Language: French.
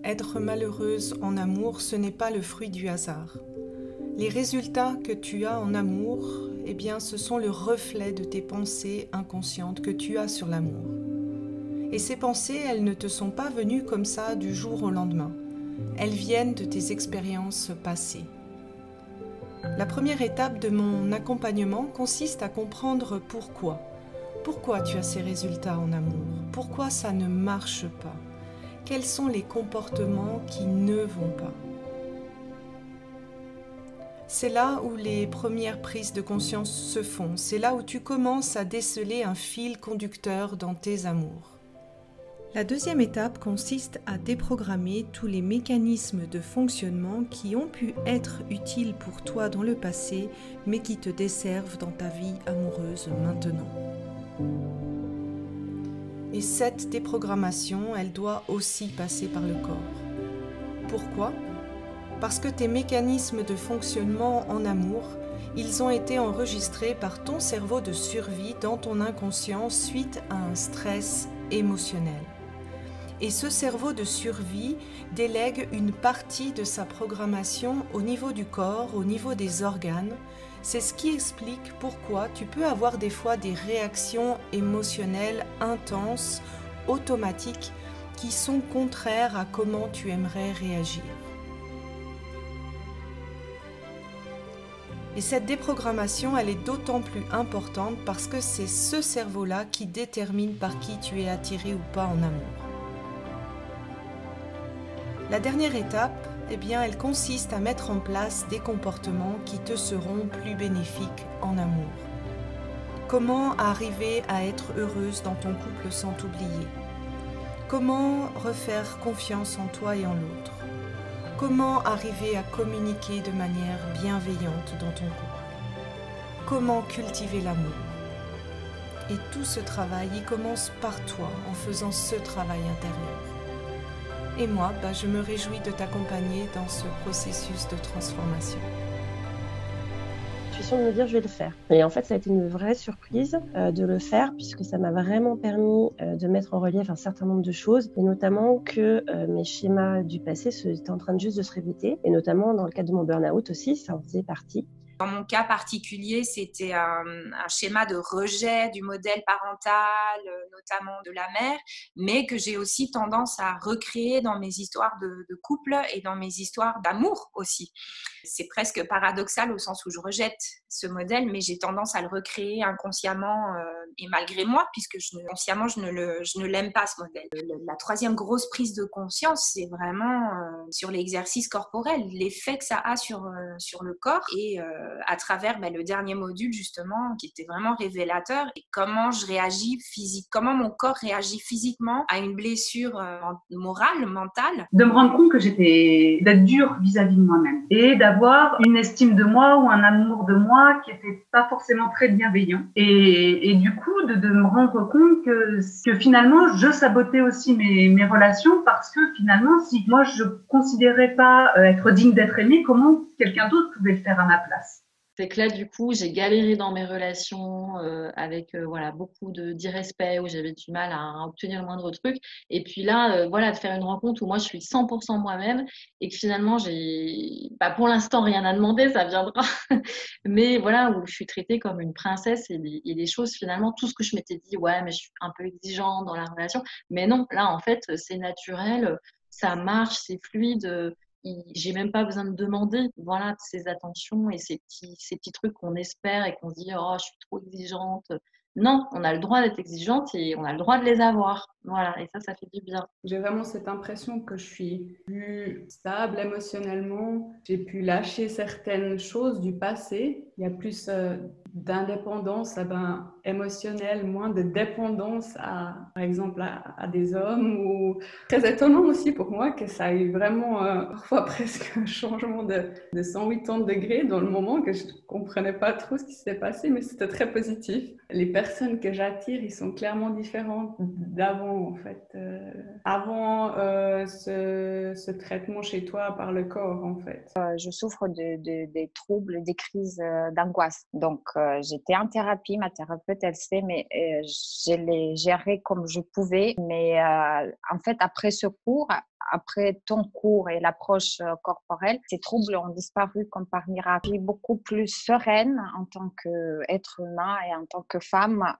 être malheureuse en amour, ce n'est pas le fruit du hasard. Les résultats que tu as en amour, eh bien, ce sont le reflet de tes pensées inconscientes que tu as sur l'amour. Et ces pensées, elles ne te sont pas venues comme ça du jour au lendemain. Elles viennent de tes expériences passées. La première étape de mon accompagnement consiste à comprendre pourquoi. Pourquoi tu as ces résultats en amour? Pourquoi ça ne marche pas? Quels sont les comportements qui ne vont pas? C'est là où les premières prises de conscience se font. C'est là où tu commences à déceler un fil conducteur dans tes amours. La deuxième étape consiste à déprogrammer tous les mécanismes de fonctionnement qui ont pu être utiles pour toi dans le passé, mais qui te desservent dans ta vie amoureuse maintenant. Et cette déprogrammation, elle doit aussi passer par le corps. Pourquoi ? Parce que tes mécanismes de fonctionnement en amour, ils ont été enregistrés par ton cerveau de survie dans ton inconscient suite à un stress émotionnel. Et ce cerveau de survie délègue une partie de sa programmation au niveau du corps, au niveau des organes. C'est ce qui explique pourquoi tu peux avoir des fois des réactions émotionnelles intenses, automatiques, qui sont contraires à comment tu aimerais réagir. Et cette déprogrammation, elle est d'autant plus importante parce que c'est ce cerveau-là qui détermine par qui tu es attiré ou pas en amour. La dernière étape, eh bien, elle consiste à mettre en place des comportements qui te seront plus bénéfiques en amour. Comment arriver à être heureuse dans ton couple sans t'oublier? Comment refaire confiance en toi et en l'autre? Comment arriver à communiquer de manière bienveillante dans ton couple? Comment cultiver l'amour? Et tout ce travail, il commence par toi, en faisant ce travail intérieur. Et moi, je me réjouis de t'accompagner dans ce processus de transformation. Je suis sûre de me dire je vais le faire. Et en fait, ça a été une vraie surprise de le faire puisque ça m'a vraiment permis de mettre en relief un certain nombre de choses et notamment que mes schémas du passé étaient en train de juste de se répéter et notamment dans le cadre de mon burn-out aussi, ça en faisait partie. Dans mon cas particulier, c'était un schéma de rejet du modèle parental, notamment de la mère, mais que j'ai aussi tendance à recréer dans mes histoires de couple et dans mes histoires d'amour aussi. C'est presque paradoxal au sens où je rejette ce modèle, mais j'ai tendance à le recréer inconsciemment et malgré moi, puisque consciemment, je ne l'aime pas ce modèle. La troisième grosse prise de conscience, c'est vraiment sur l'exercice corporel, l'effet que ça a sur le corps et à travers le dernier module justement qui était vraiment révélateur et comment je réagis comment mon corps réagit physiquement à une blessure morale, mentale. De me rendre compte que d'être dure vis-à-vis de moi-même et d'avoir une estime de moi ou un amour de moi qui était pas forcément très bienveillant et du coup de me rendre compte que finalement je sabotais aussi mes relations parce que finalement si moi je considérais pas être digne d'être aimée, comment quelqu'un d'autre pouvait le faire à ma place? C'est que là, du coup, j'ai galéré dans mes relations avec beaucoup d'irrespect, où j'avais du mal à obtenir le moindre truc. Et puis là, de faire une rencontre où moi, je suis 100% moi-même et que finalement, j'ai pour l'instant rien à demander, ça viendra. Mais voilà, où je suis traitée comme une princesse et des choses, finalement, tout ce que je m'étais dit, ouais, mais je suis un peu exigeante dans la relation. Mais non, là, en fait, c'est naturel, ça marche, c'est fluide. J'ai même pas besoin de demander ces attentions et ces petits trucs qu'on espère et qu'on se dit oh je suis trop exigeante. Non, on a le droit d'être exigeante et on a le droit de les avoir. Voilà, et ça fait du bien. J'ai vraiment cette impression que je suis plus stable émotionnellement. J'ai pu lâcher certaines choses du passé. Il y a plus d'indépendance émotionnelle, moins de dépendance par exemple à des hommes. Ou très étonnant aussi pour moi que ça a eu vraiment parfois presque un changement de 180 degrés dans le moment que je ne comprenais pas trop ce qui s'était passé, mais c'était très positif. Les personnes que j'attire, ils sont clairement différentes d'avant en fait. Avant ce traitement chez toi par le corps, en fait? Je souffre des troubles, des crises d'angoisse. Donc, j'étais en thérapie, ma thérapeute, elle sait, mais je l'ai géré comme je pouvais. Mais en fait, après ce cours, après ton cours et l'approche corporelle, ces troubles ont disparu comme par miracle. Je suis beaucoup plus sereine en tant qu'être humain et en tant que femme.